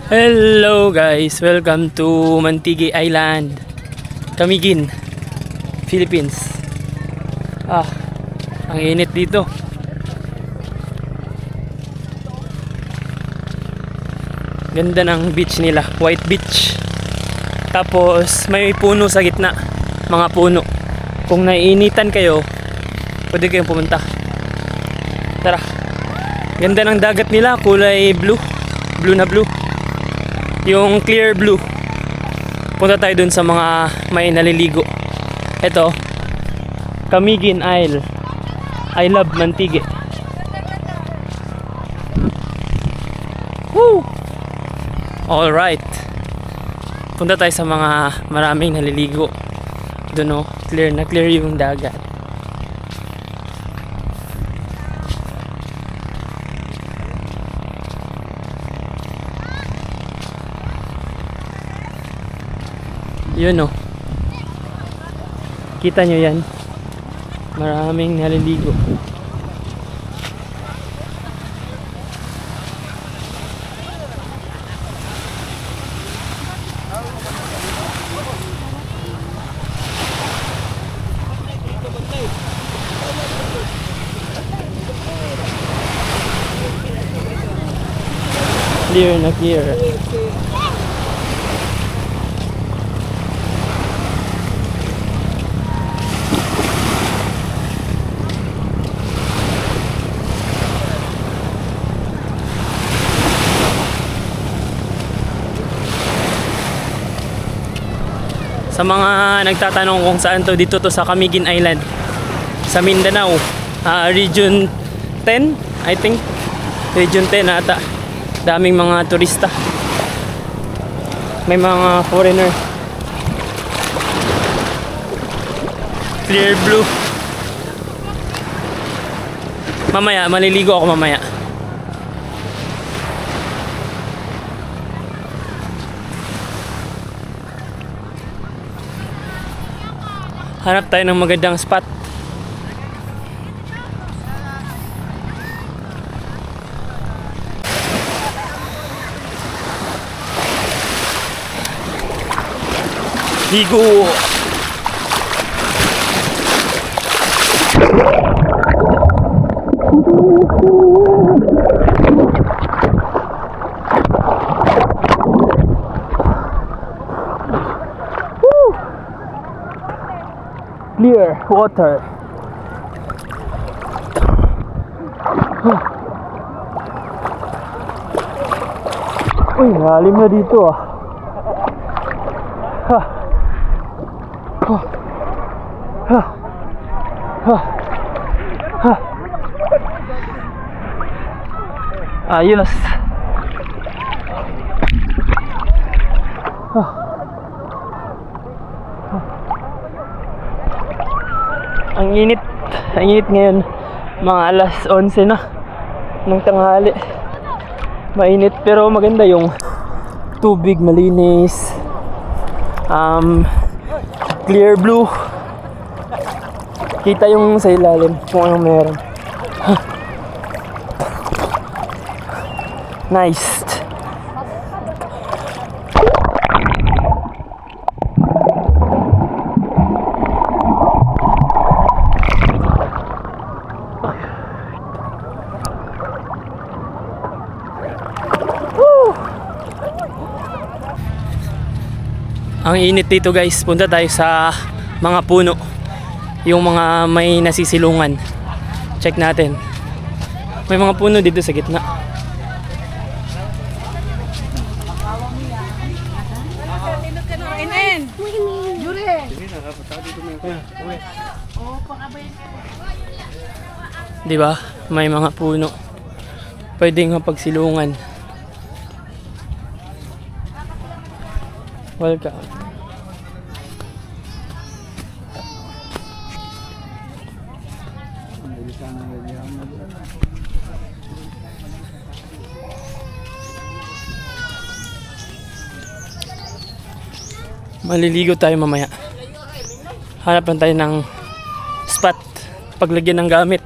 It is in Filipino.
Hello guys, welcome to Mantigui Island, Camiguin, Philippines. Ang init dito. Ganda ng beach nila, white beach. Tapos may puno sa gitna, mga puno. Kung naiinitan kayo, pwede kayong pumunta. Tara. Ganda ng dagat nila, kulay blue. Blue na blue. Yung clear blue. Punta tayo dun sa mga may naliligo. Ito, Camiguin Isle. I love Mantigui. Woo! Alright. Punta tayo sa mga maraming naliligo. Doon, clear na clear yung dagat. Yun kita nyo yan, maraming naliligo. Clear na clear. Sa mga nagtatanong kung saan to, dito to sa Camiguin Island, sa Mindanao, Region 10, I think. Region 10 ata. Daming mga turista. May mga foreigner. Clear blue. Mamaya, maliligo ako mamaya. Hanap tayo ng magandang spot. Ligo. Clear water. Uy, lalim na dito Ayos. Ang init ngayon, mga alas 11 na ng tanghali. Mainit pero maganda yung tubig, malinis, clear blue. Kita yung sa ilalim kung anong meron. Nice. Ang init dito guys, punta tayo sa mga puno, yung mga may nasisilungan. Check natin, may mga puno dito sa gitna. Diba? May mga puno, pwedeng mapagsilungan. Welcome. Maliligo tayo mamaya. Hanap lang tayo ng spot paglagyan ng gamit.